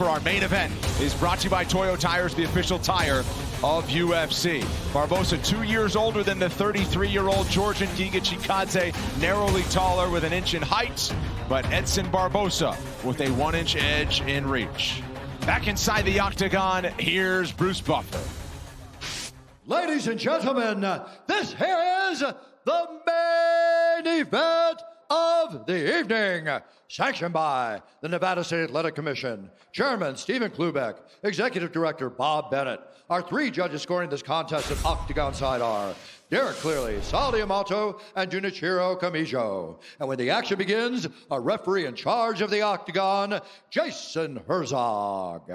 For our main event is brought to you by Toyo Tires, the official tire of UFC. Barboza, 2 years older than the 33-year-old Georgian Giga CHIADZE, narrowly taller with an inch in height, but EDSON Barboza with a 1-inch edge in reach. Back inside the octagon, here's Bruce Buffer. Ladies and gentlemen, this here is the main event of the evening, sanctioned by the Nevada State Athletic Commission, Chairman Stephen Klubeck, Executive Director Bob Bennett. Our 3 judges scoring this contest at octagon side are Derek Clearly, Sal Diamato, and Junichiro Kamijo. And when the action begins, our referee in charge of the octagon, Jason Herzog.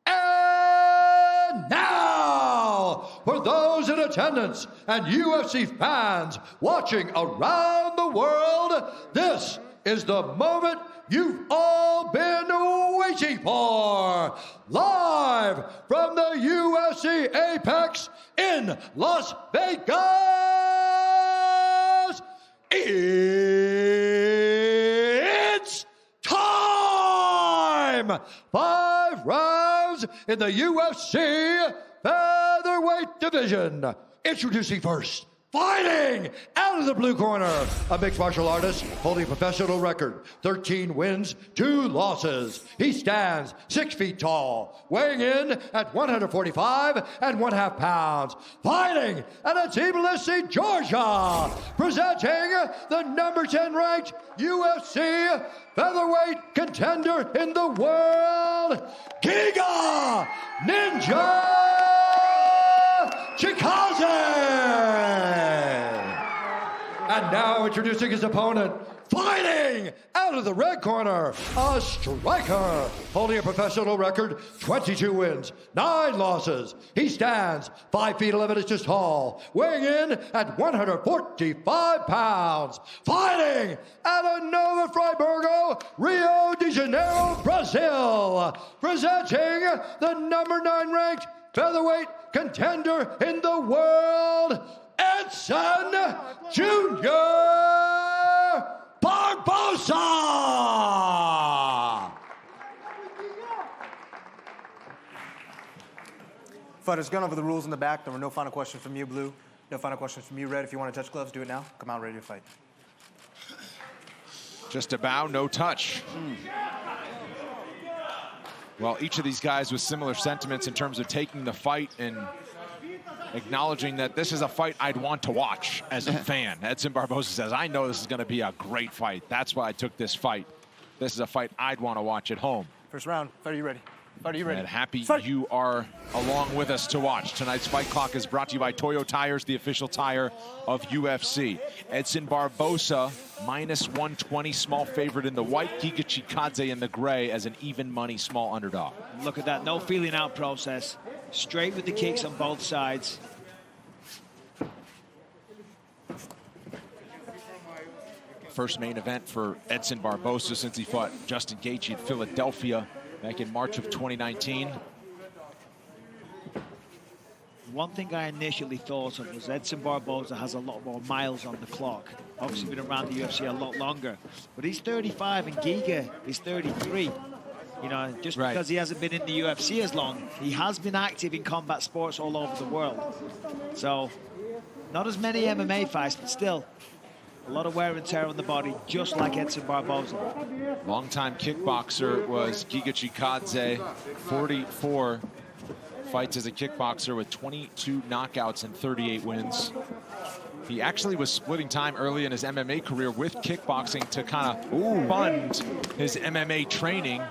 And now, for those in attendance and UFC fans watching around the world, this is the moment you've all been waiting for. Live from the UFC Apex in Las Vegas, it's time! 5 rounds in the UFC featherweight division. Introducing first, fighting out of the blue corner, a mixed martial artist holding a professional record, 13 wins, 2 losses. He stands 6 feet tall, weighing in at 145 1/2 pounds. Fighting out of Tbilisi, Georgia, presenting the number 10 ranked UFC featherweight contender in the world, GIGA Ninja CHIADZE! And now introducing his opponent, fighting out of the red corner, a striker holding a professional record, 22 wins, 9 losses. He stands 5 feet 11 inches tall, weighing in at 145 pounds. Fighting out of Nova Friburgo, Rio de Janeiro, Brazil, presenting the number 9 ranked featherweight contender in the world, EDSON Jr. Barboza! Fighters, gone over the rules in the back. There were no final questions from you, Blue. No final questions from you, Red. If you want to touch gloves, do it now. Come out ready to fight. Just a bow, no touch. Well, each of these guys with similar sentiments in terms of taking the fight and acknowledging that this is a fight I'd want to watch as a fan. EDSON Barboza says, I know this is going to be a great fight. That's why I took this fight. This is a fight I'd want to watch at home. First round. Fight, are you ready? Fight, are you ready? And happy fight. You are along with us to watch. Tonight's Fight Clock is brought to you by Toyo Tires, the official tire of UFC. EDSON Barboza, -120, small favorite in the white. Giga CHIADZE in the gray as an even money small underdog. Look at that, no feeling out process. Straight with the kicks on both sides. First main event for EDSON Barboza since he fought Justin Gaethje in Philadelphia back in March of 2019. One thing I initially thought of was EDSON Barboza has a lot more miles on the clock. Obviously been around the UFC a lot longer. But he's 35 and Giga is 33. You know, just because he hasn't been in the UFC as long, he has been active in combat sports all over the world. So, not as many MMA fights, but still, a lot of wear and tear on the body, just like EDSON Barboza. Longtime kickboxer was Giga CHIADZE, 44 fights as a kickboxer with 22 knockouts and 38 wins. He actually was splitting time early in his MMA career with kickboxing to kind of fund his MMA training,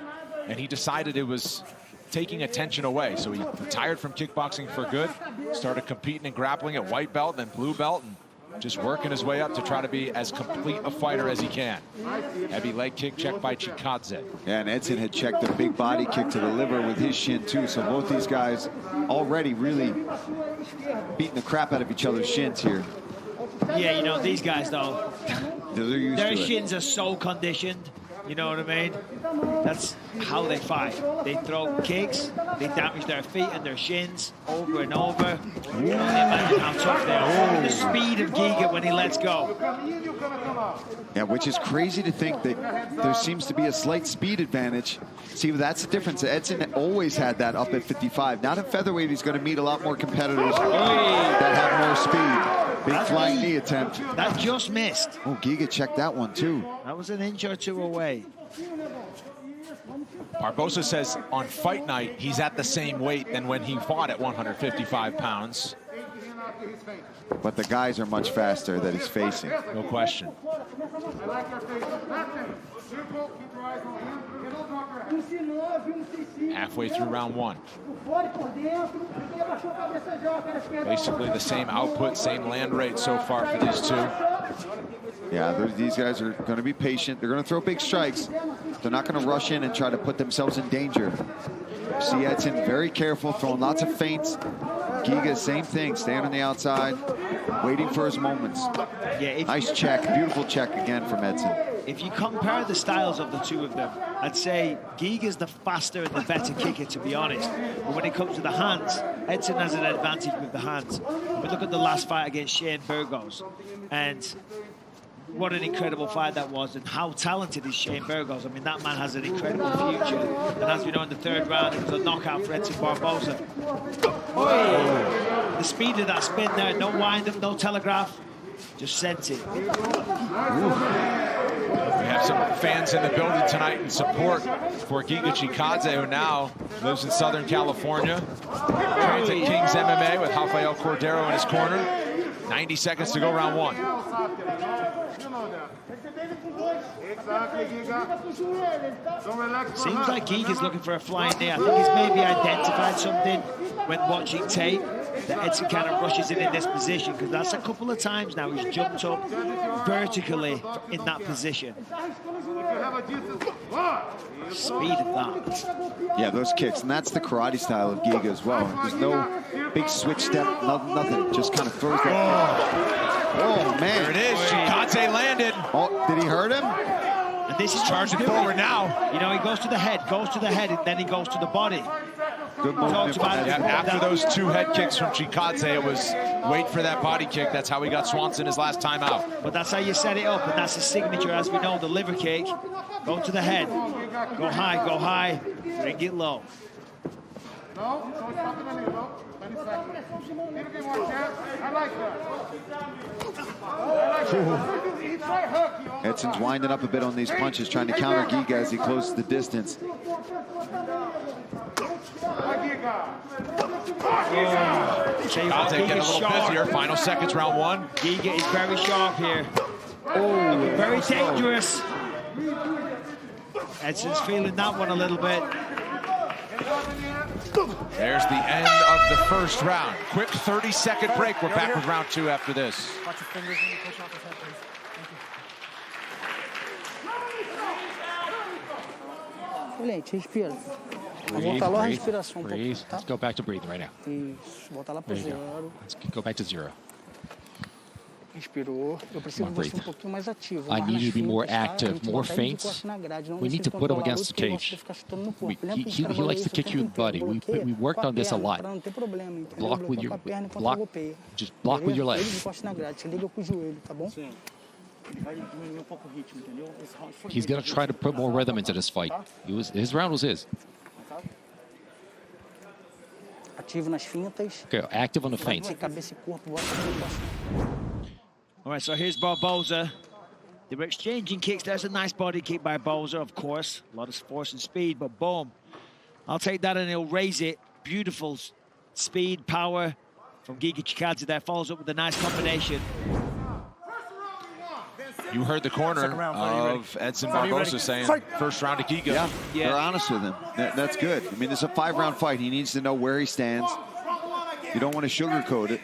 and he decided it was taking attention away. So he retired from kickboxing for good, started competing and grappling at white belt, then blue belt, and just working his way up to try to be as complete a fighter as he can. Heavy leg kick checked by CHIADZE. Yeah, and EDSON had checked the big body kick to the liver with his shin too. So both these guys already really beating the crap out of each other's shins here. Yeah, you know, these guys though, their shins are so conditioned. You know what I mean? That's how they fight. They throw kicks, they damage their feet and their shins over and over. You can only imagine how tough they are. The speed of Giga when he lets go. Yeah, which is crazy to think that there seems to be a slight speed advantage. See, that's the difference. Edson always had that up at 55. Not in featherweight, he's going to meet a lot more competitors that have more speed. Big flying knee attempt. That just missed. Oh, Giga checked that one too. That was an inch or two away. Barboza says on fight night, he's at the same weight than when he fought at 155 pounds. But the guys are much faster that he's facing. No question. Halfway through round one. Basically the same output, same land rate so far for these two. Yeah, these guys are going to be patient. They're going to throw big strikes. They're not going to rush in and try to put themselves in danger. See Edson very careful, throwing lots of feints. Giga, same thing, staying on the outside, waiting for his moments. Yeah, nice check, beautiful check again from Edson. If you compare the styles of the two of them, I'd say Giga's the faster and the better kicker, to be honest. But when it comes to the hands, Edson has an advantage with the hands. We look at the last fight against Shane Burgos, and what an incredible fight that was, and how talented is Shane Burgos. I mean, that man has an incredible future. And as we know, in the third round, it was a knockout for Edson Barboza. Oh. The speed of that spin there, no wind-up, no telegraph, just sent it. We have some fans in the building tonight in support for Giga Chikadze, who now lives in Southern California. Trains at King's MMA with Rafael Cordero in his corner. 90 seconds to go, round one. Seems like Giga's looking for a flying knee. I think he's maybe identified something when watching tape that Edson kind of rushes in this position, because that's a couple of times now he's jumped up vertically in that position. Speed of that. Yeah, those kicks, and that's the karate style of Giga as well. There's no big switch step, nothing. Just kind of throws that. Oh, man. There it is. Chikadze landed. Oh, did he hurt him? And this is charging forward now. You know, he goes to the head, and then he goes to the body. Good move. After those two head kicks from Chikadze, it was wait for that body kick. That's how he got Swanson his last time out. But that's how you set it up, and that's his signature, as we know, the liver kick. Go to the head. Go high, bring it low. Edson's winding up a bit on these punches, trying to counter Giga as he closes the distance. Chikadze getting a little busier. Final seconds, round one. Giga is very sharp here. Oh, very dangerous. Edson's feeling that one a little bit. There's the end of the first round. Quick 30-second break. We're back with round two after this. Watch your fingers when you push off his head, please. Gente, respira. Breathe, Voltar lá a breathe, respiração. breathe. Tá? Let's go back to breathing right now. Isso, voltar lá pro There you go. zero. Let's go back to zero. Inspirou. Eu preciso Come on, de você breathe. pouquinho mais ativo. I mais need you to be nas more fintas, tá? A active, gente more botar ele de feints. costas na grade, não We need to deixa put him ele against the controlar a luta, cage. porque ele gosta de ficar chutando no corpo. We- Ele é he- pros he caras likes to isso o kick tempo you in the inteiro, body. We- bloqueia we worked com a on this a perna, lot. pra não ter problema, entendeu? Block with Bloqueia your- com a perna enquanto block- golpeia. just block with your Beleza? legs. Ele de costas na grade, você liga com o joelho, tá bom? Sim. Vai diminuir pouco o ritmo, entendeu? Esse round foi He's going to try to put more rhythm into this fight. His round was his. ativo nas fintas. Okay, active on the Sem feints. cabeça e corpo, bota pra cima. All right, so here's Barboza. They were exchanging kicks. There's a nice body kick by Barboza, of course. A lot of force and speed, but boom. I'll take that and he'll raise it. Beautiful speed, power from Giga Chikadze there. Follows up with a nice combination. You heard the corner round, fight, of Edson Barboza saying first round to Giga. Yeah, Yeah. they're honest with him. That's good. I mean, it's a 5-round fight. He needs to know where he stands. You don't want to sugarcoat it.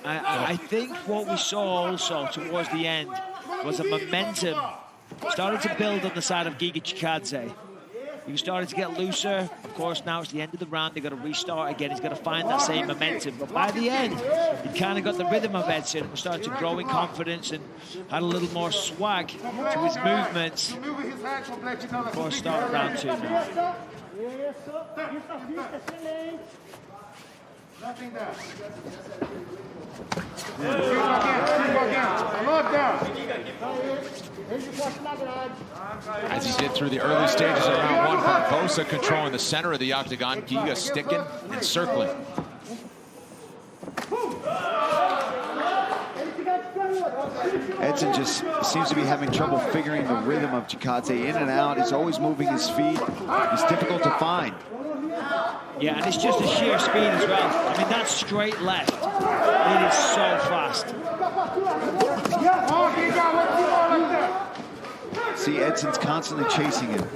I think what we saw also towards the end was a momentum starting to build on the side of Giga Chikadze. He was starting to get looser. Of course, now it's the end of the round. They've got to restart again. He's got to find that same momentum. But by the end, he kind of got the rhythm of Edson and was starting to grow in confidence and had a little more swag to his movements. Of course, start round two now. As he did through the early stages of round one, BARBOZA controlling the center of the octagon, GIGA sticking and circling. Edson just seems to be having trouble figuring the rhythm of CHIADZE in and out. He's always moving his feet. It's difficult to find. Yeah, and it's just the sheer speed as well. I mean, that's straight left. It is so fast. See, Edson's constantly chasing him.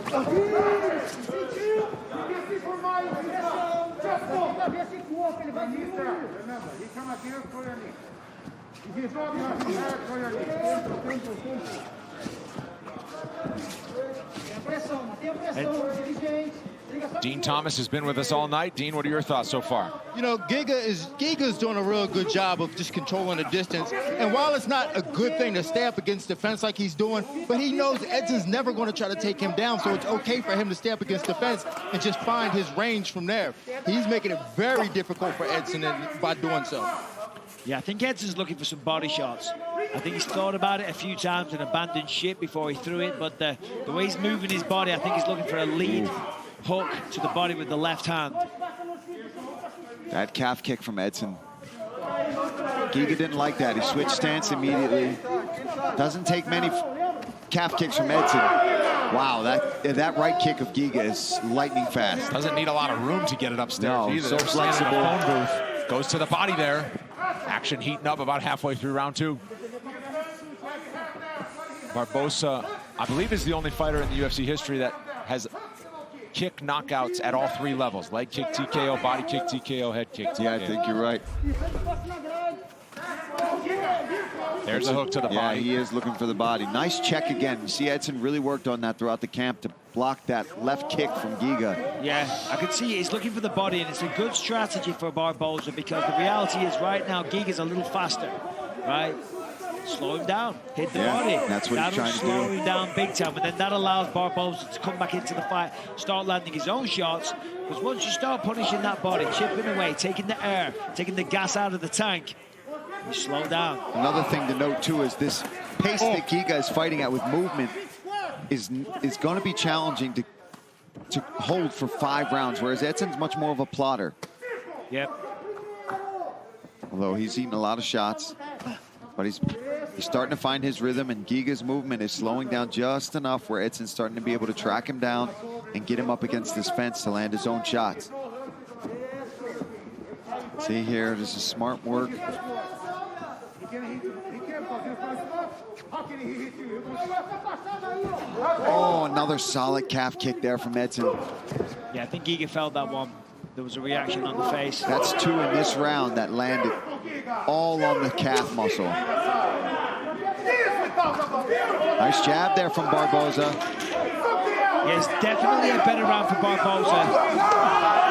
Dean Thomas has been with us all night. Dean, what are your thoughts so far? You know, Giga is doing a real good job of just controlling the distance. And while it's not a good thing to stay up against defense like he's doing, but he knows Edson's never going to try to take him down, so it's okay for him to stay up against defense and just find his range from there. He's making it very difficult for Edson by doing so. Yeah, I think Edson's looking for some body shots. I think he's thought about it a few times and abandoned ship before he threw it, but the way he's moving his body, I think he's looking for a lead hook to the body with the left hand. That calf kick from Edson. Giga didn't like that. He switched stance immediately. Doesn't take many calf kicks from Edson. Wow, that right kick of Giga is lightning fast. Doesn't need a lot of room to get it upstairs either. So They're standing in flexible. a phone booth. Goes to the body there. Action heating up about halfway through round two. BARBOZA, I believe, is the only fighter in the UFC history that has kick knockouts at all three levels. Leg kick, TKO, body kick, TKO, head kick, TKO. Yeah, I think you're right. There's a hook to the body. Yeah, he is looking for the body. Nice check again. You see Edson really worked on that throughout the camp to block that left kick from Giga. Yeah, I could see he's looking for the body, and it's a good strategy for BARBOZA because the reality is right now Giga's a little faster, right? Slow him down, hit the body. That's what he's trying to do. That'll slow him down big time, and then that allows BARBOZA to come back into the fight, start landing his own shots, because once you start punishing that body, chipping away, taking the air, taking the gas out of the tank, you slow down. Another thing to note, too, is this pace that Giga is fighting at with movement is going to be challenging to hold for 5 rounds, whereas Edson's much more of a plotter. Yep. Although he's eating a lot of shots, but he's starting to find his rhythm, and Giga's movement is slowing down just enough where Edson's starting to be able to track him down and get him up against this fence to land his own shots. See here, this is smart work. Oh, another solid calf kick there from Edson. Yeah, I think Giga felt that one. There was a reaction on the face. That's 2 in this round that landed all on the calf muscle. Nice jab there from BARBOZA. Yeah, it's definitely a better round for BARBOZA.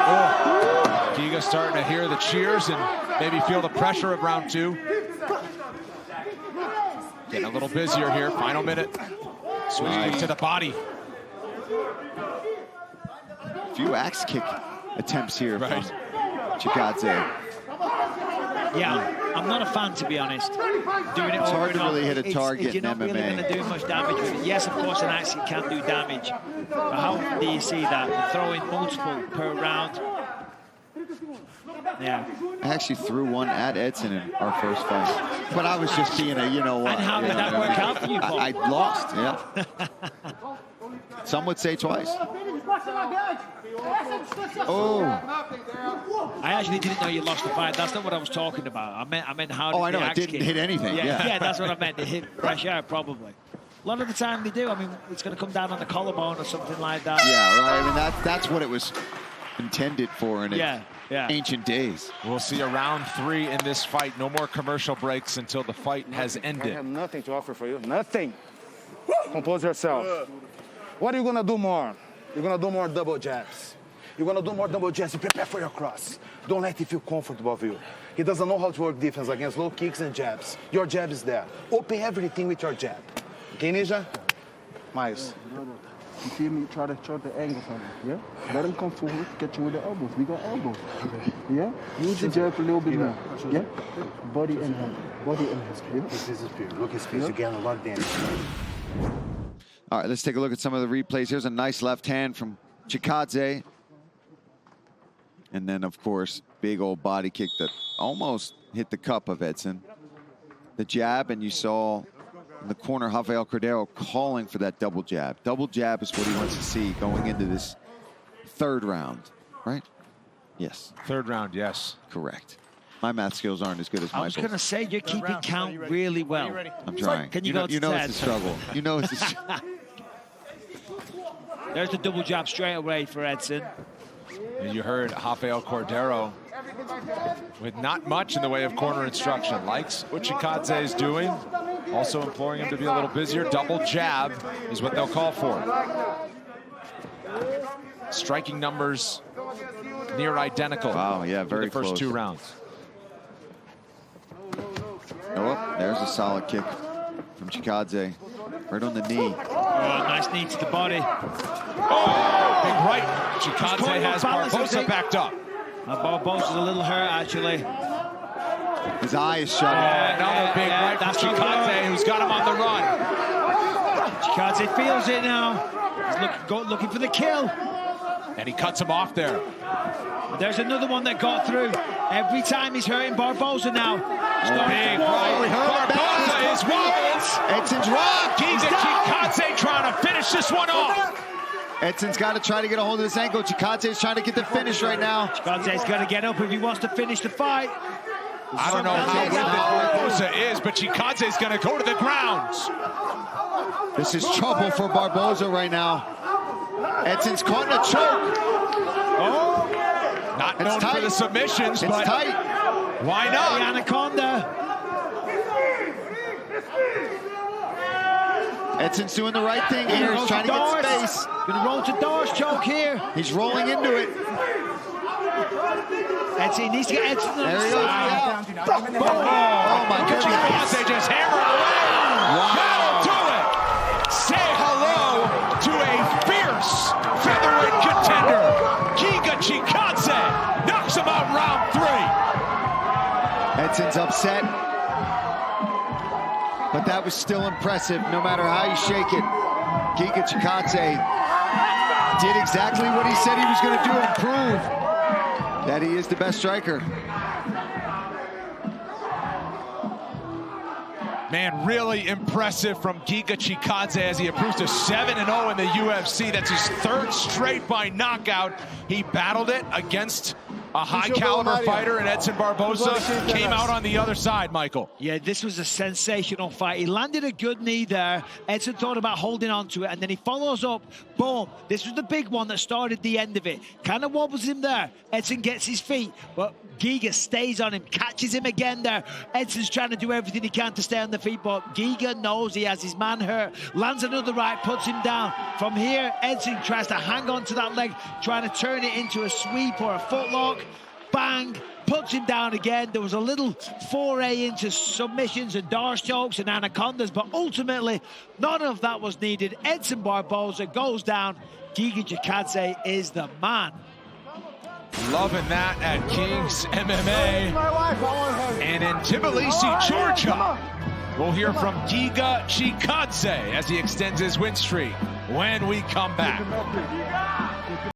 Oh. Giga starting to hear the cheers and maybe feel the pressure of round two. Getting a little busier here, final minute. Swinging to the body. A few axe kick attempts here from CHIADZE. Yeah, I'm not a fan, to be honest. Doing it It's over hard and to really over. hit a target You're in not really going MMA. to do much damage with it. Yes, of course, an axe can do damage. But how often do you see that? Throwing multiple per round. Yeah. I actually threw one at Edson in our first fight, but I was just being a, you know what. And how did that work out for you, Paul? I lost, yeah. Some would say twice. Oh. I actually didn't know you lost the fight. That's not what I was talking about. I meant how did Oh, I know, the it axe didn't kick? hit anything, yeah. Yeah, that's what I meant. It hit fresh air, probably. A lot of the time they do. I mean, it's going to come down on the collarbone or something like that. Yeah, right. I mean, that's what it was intended for in ancient days. We'll see a round 3 in this fight. No more commercial breaks until the fight has ended. I have nothing to offer for you. Nothing. Compose yourself. What are you going to do more? You're going to do more double jabs. You're going to do more double jabs. Prepare for your cross. Don't let it feel comfortable for you. He doesn't know how to work defense against low kicks and jabs. Your jab is there. Open everything with your jab. Okay, Ninja? Miles. You feel me? Try the angle from him, yeah? Let him come forward, get you with the elbows. We got elbows. Yeah? Use the jab a little bit more. Yeah? Body in hand. Body in his spear. This is his spear. Look at his spear. You're getting a lot of damage. All right, let's take a look at some of the replays. Here's a nice left hand from CHIADZE. And then, of course, big old body kick that almost hit the cup of EDSON. The jab, and you saw in the corner Rafael Cordeiro calling for that double jab. Double jab is what he wants to see going into this third round, right? Yes. Third round, yes. Correct. My math skills aren't as good as Michael's. I was going to say, you're keeping count really well. I'm trying. Can you go you know it's a struggle. You know it's a struggle. There's the double jab straight away for EDSON. And you heard Rafael Cordeiro with not much in the way of corner instruction. Likes what CHIADZE is doing. Also imploring him to be a little busier. Double jab is what they'll call for. Striking numbers near identical. Wow, yeah, very the first close. 2 rounds. Oh, there's a solid kick from CHIADZE. Right on the knee. Oh, nice knee to the body. Oh, big right. CHIADZE has Barboza backed up. Barboza's a little hurt, actually. His eye is shut. Another big right from CHIADZE, who's got him on the run. CHIADZE feels it now. He's looking for the kill. And he cuts him off there. There's another one that got through. Every time he's hurting Barboza now. Big right. Barboza is wobbles. EDSON's rocked. CHIADZE trying to finish this one off. EDSON's got to try to get a hold of this ankle. CHIADZE is trying to get the finish right now. CHIADZE's got to get up if he wants to finish the fight. I don't know how good Barboza is, but CHIADZE is going to go to the ground. This is trouble for Barboza right now. EDSON's caught in a choke. Oh, not known for the submissions, but tight. Why not? The anaconda. EDSON's doing the right thing here. He's trying to get space. Gonna roll to Doris choke here. He's rolling into it. EDSON needs to get EDSON on the side. Oh my goodness. CHIADZE just hammered away. Wow. That'll do it. Say hello to a fierce featherweight contender. GIGA CHIADZE knocks him out round 3. EDSON's upset. But that was still impressive, no matter how you shake it. GIGA CHIADZE did exactly what he said he was going to do and prove that he is the best striker. Man, really impressive from GIGA CHIADZE as he improves to 7-0 in the UFC. That's his 3rd straight by knockout. He battled it against a high-caliber fighter in EDSON Barboza. Came out on the other side, Michael. Yeah, this was a sensational fight. He landed a good knee there. EDSON thought about holding on to it, and then he follows up. Boom. This was the big one that started the end of it. Kind of wobbles him there. EDSON gets his feet, but GIGA stays on him, catches him again there. EDSON's trying to do everything he can to stay on the feet, but GIGA knows he has his man hurt. Lands another right, puts him down. From here, EDSON tries to hang on to that leg, trying to turn it into a sweep or a footlock. Bang, puts him down again. There was a little foray into submissions and Darce chokes and anacondas, but ultimately, none of that was needed. EDSON Barboza goes down. GIGA CHIADZE is the man. Loving that at King's MMA. And in Tbilisi, Georgia, we'll hear from GIGA CHIADZE as he extends his win streak when we come back.